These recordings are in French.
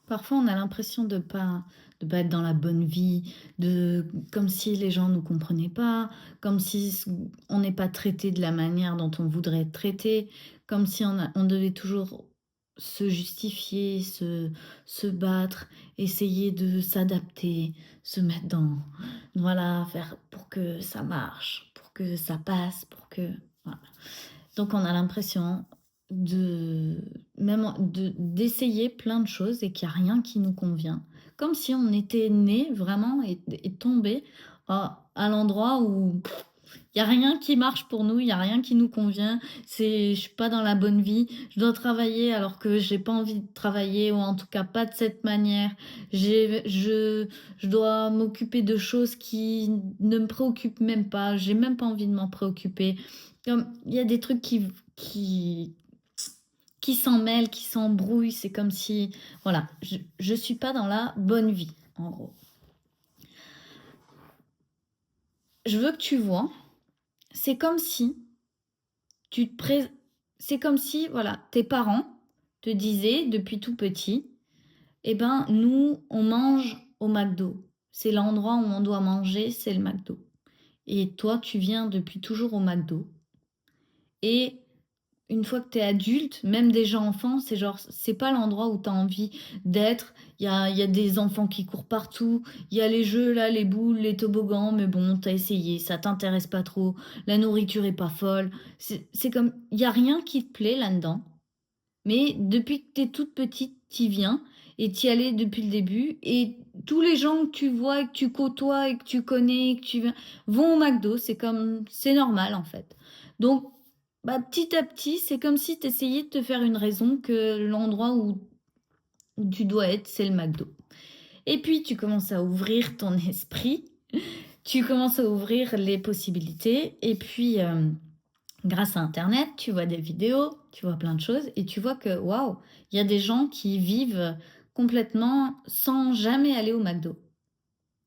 Parfois, on a l'impression de pas être dans la bonne vie, comme si les gens nous comprenaient pas, comme si on n'est pas traité de la manière dont on voudrait être traité, comme si on devait toujours se justifier, se battre, essayer de s'adapter, se mettre voilà, faire pour que ça marche, pour que ça passe, pour que, voilà. Donc on a l'impression de d'essayer plein de choses et qu'il y a rien qui nous convient. Comme si on était né vraiment et tombé à l'endroit où il y a rien qui marche pour nous, il y a rien qui nous convient. Je suis pas dans la bonne vie, je dois travailler alors que j'ai pas envie de travailler ou en tout cas pas de cette manière. J'ai je dois m'occuper de choses qui ne me préoccupent même pas, j'ai même pas envie de m'en préoccuper. Comme il y a des trucs qui qui s'en mêlent, qui s'embrouillent, c'est comme si voilà, je suis pas dans la bonne vie, en gros. Je veux que tu vois, c'est comme si tu te pré c'est comme si, voilà, tes parents te disaient depuis tout petit: «Eh ben, nous, on mange au McDo. C'est l'endroit où on doit manger, c'est le McDo» et toi, tu viens depuis toujours au McDo et une fois que tu es adulte, même déjà enfant, c'est genre, c'est pas l'endroit où tu as envie d'être. Il y a des enfants qui courent partout, il y a les jeux là, les boules, les toboggans, mais bon, tu as essayé, ça t'intéresse pas trop, la nourriture est pas folle. C'est comme il y a rien qui te plaît là-dedans, mais depuis que tu es toute petite, tu y viens et tu y allais depuis le début et tous les gens que tu vois et que tu côtoies et que tu connais et que tu viens vont au McDo, c'est normal en fait. Donc bah, petit à petit, c'est comme si tu essayais de te faire une raison que l'endroit où tu dois être, c'est le McDo. Et puis tu commences à ouvrir ton esprit, tu commences à ouvrir les possibilités et puis, grâce à internet, tu vois des vidéos, tu vois plein de choses et tu vois que waouh, il y a des gens qui vivent complètement sans jamais aller au McDo,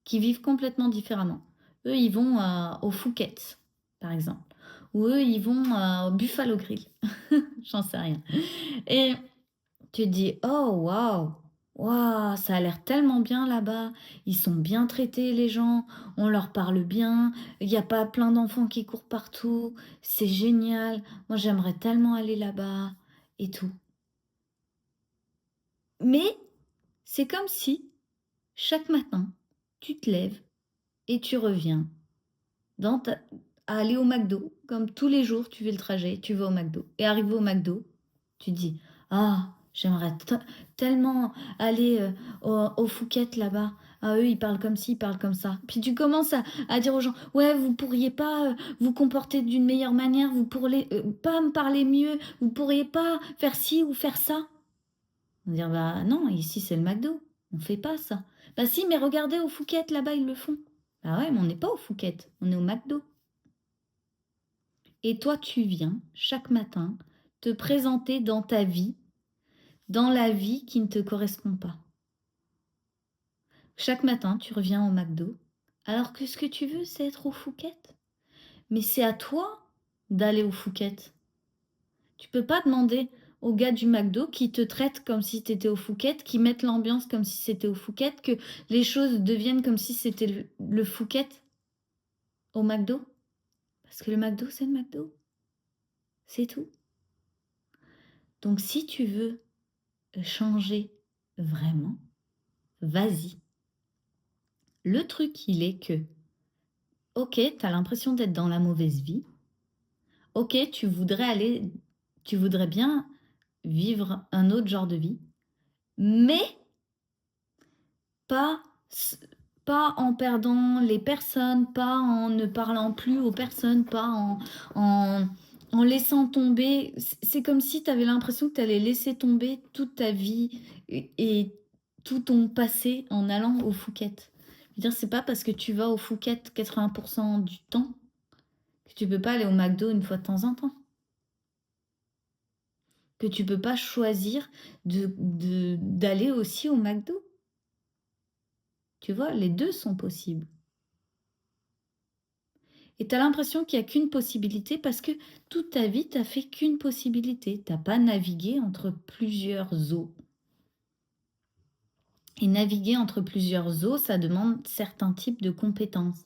qui vivent complètement différemment. Eux, ils vont, au Fouquet's, par exemple, ou eux, ils vont, au Buffalo Grill, j'en sais rien et tu te dis: «Oh waouh! Waouh, ça a l'air tellement bien là-bas. Ils sont bien traités les gens, on leur parle bien, il y a pas plein d'enfants qui courent partout, c'est génial. Moi j'aimerais tellement aller là-bas» et tout. Mais c'est comme si chaque matin, tu te lèves et tu reviens dans ta à aller au McDo, comme tous les jours tu fais le trajet, tu vas au McDo et arrivé au McDo, tu te dis: «Ah, j'aimerais tellement aller, au Phuket là-bas. Ah eux, ils parlent comme ci, ils parlent comme ça». Puis tu commences à dire aux gens: «Ouais, vous pourriez pas, vous comporter d'une meilleure manière, vous pourriez, pas me parler mieux, vous pourriez pas faire ci ou faire ça?» On va dire: «Bah non, ici c'est le McDo, on fait pas ça». «Bah si, mais regardez au Phuket là-bas, ils le font». «Bah ouais, mais on n'est pas au Phuket, on est au McDo». Et toi, tu viens chaque matin te présenter dans ta vie, dans la vie qui ne te correspond pas. Chaque matin, tu reviens au McDo, alors que ce que tu veux, c'est être au Phuket. Mais c'est à toi d'aller au Phuket. Tu peux pas demander aux gars du McDo qui te traitent comme si tu étais au Phuket, qui mettent l'ambiance comme si c'était au Phuket, que les choses deviennent comme si c'était le Phuket au McDo. Parce que le McDo, c'est le McDo. C'est tout. Donc si tu veux changer vraiment, vas-y. Le truc, il est que, OK, tu as l'impression d'être dans la mauvaise vie. OK, tu voudrais bien vivre un autre genre de vie, mais pas s pas en perdant les personnes, pas en ne parlant plus aux personnes, pas en en laissant tomber. C'est comme si tu avais l'impression que tu allais laisser tomber toute ta vie et tout ton passé en allant au Phuket. Je veux dire, c'est pas parce que tu vas au Phuket 80 du temps que tu peux pas aller au McDo une fois de temps en temps, que tu peux pas choisir d'aller aussi au McDo. Tu vois? Les 2 sont possibles. Et tu as l'impression qu'il y a qu'une possibilité parce que toute ta vie, tu as fait qu'une possibilité. Tu as pas navigué entre plusieurs eaux. Et naviguer entre plusieurs eaux, ça demande certains types de compétences.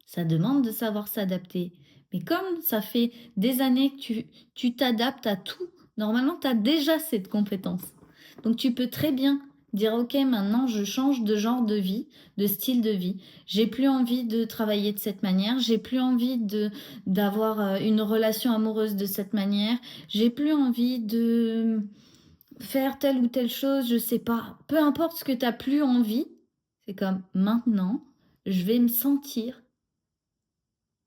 Ça demande de savoir s'adapter. Mais comme ça fait des années que tu t'adaptes à tout, normalement, tu as déjà cette compétence. Donc, tu peux très bien dire, OK, maintenant, je change de genre de vie, de style de vie. J'ai plus envie de travailler de cette manière. J'ai plus envie d'avoir une relation amoureuse de cette manière. J'ai plus envie de faire telle ou telle chose, je sais pas. Peu importe ce que tu as plus envie, c'est comme maintenant, je vais me sentir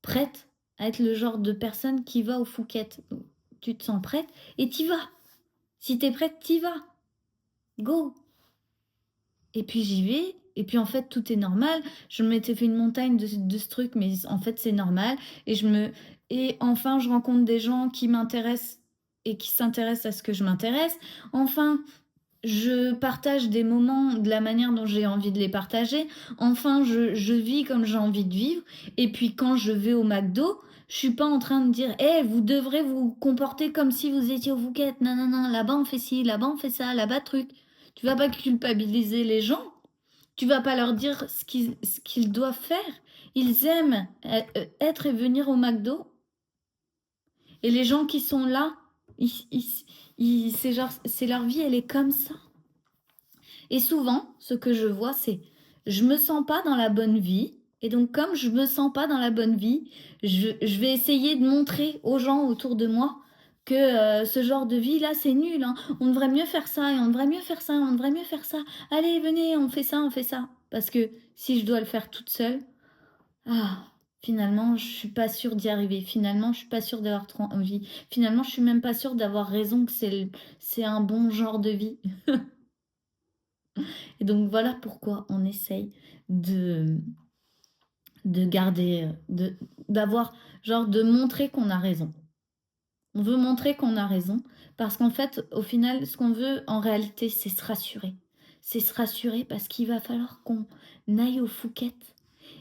prête à être le genre de personne qui va au Phuket. Donc, tu te sens prête et t'y vas. Si t'es prête, t'y vas. Go. Et puis j'y vais. Et puis en fait, tout est normal. Je m'étais fait une montagne de ce truc, mais en fait, c'est normal. Et enfin, je rencontre des gens qui m'intéressent et qui s'intéressent à ce que je m'intéresse. Enfin, je partage des moments de la manière dont j'ai envie de les partager. Enfin, je vis comme j'ai envie de vivre. Et puis quand je vais au McDo, je suis pas en train de dire hey, vous devrez vous comporter comme si vous étiez au Phuket. Non, non, non, là-bas on fait ci, là-bas on fait ça, là-bas truc. Tu vas pas culpabiliser les gens. Tu vas pas leur dire ce qu'ils doivent faire. Ils aiment être et venir au McDo. Et les gens qui sont là, c'est leur vie, elle est comme ça. Et souvent, ce que je vois, c'est je me sens pas dans la bonne vie. Et donc, comme je me sens pas dans la bonne vie, je vais essayer de montrer aux gens autour de moi que ce genre de vie-là, c'est nul. Hein. On devrait mieux faire ça, et on devrait mieux faire ça, on devrait mieux faire ça. Allez, venez, on fait ça, on fait ça. Parce que si je dois le faire toute seule, finalement, je suis pas sûre d'y arriver. Finalement, je suis pas sûre d'avoir trop envie. Finalement, je suis même pas sûre d'avoir raison que c'est un bon genre de vie. Et donc voilà pourquoi on essaye de garder, d'avoir, genre de montrer qu'on a raison. On veut montrer qu'on a raison parce qu'en fait, au final, ce qu'on veut en réalité, c'est se rassurer. C'est se rassurer parce qu'il va falloir qu'on aille au Phuket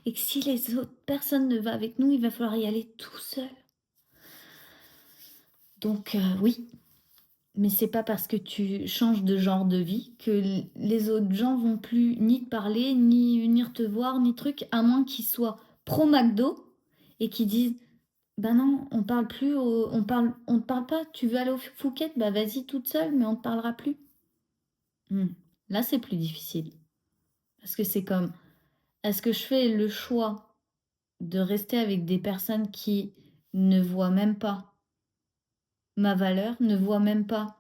et que si les autres personnes ne vont avec nous, il va falloir y aller tout seul. Donc oui, mais c'est pas parce que tu changes de genre de vie que les autres gens vont plus ni te parler, ni venir te voir, ni truc, à moins qu'ils soient pro McDo et qu'ils disent bah non, on parle plus, on te parle pas. Tu veux aller au Phuket, bah vas-y toute seule, mais on te parlera plus. Là, c'est plus difficile parce que c'est comme, est-ce que je fais le choix de rester avec des personnes qui ne voient même pas ma valeur, ne voient même pas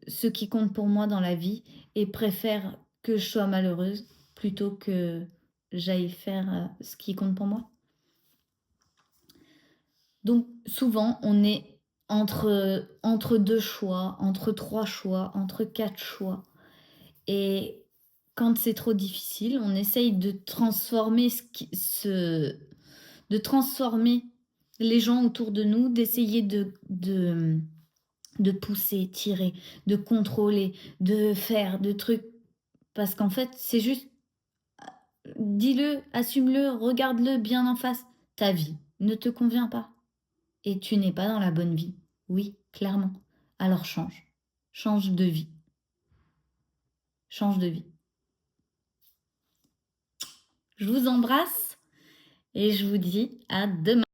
ce qui compte pour moi dans la vie et préfère que je sois malheureuse plutôt que j'aille faire ce qui compte pour moi. Donc souvent, on est entre deux choix, entre trois choix, entre quatre choix. Et quand c'est trop difficile, on essaye de transformer de transformer les gens autour de nous, d'essayer de pousser, tirer, de contrôler, de faire, de trucs. Parce qu'en fait, c'est juste, dis-le, assume-le, regarde-le bien en face. Ta vie ne te convient pas. Et tu n'es pas dans la bonne vie. Oui, clairement. Alors change. Change de vie. Change de vie. Je vous embrasse et je vous dis à demain.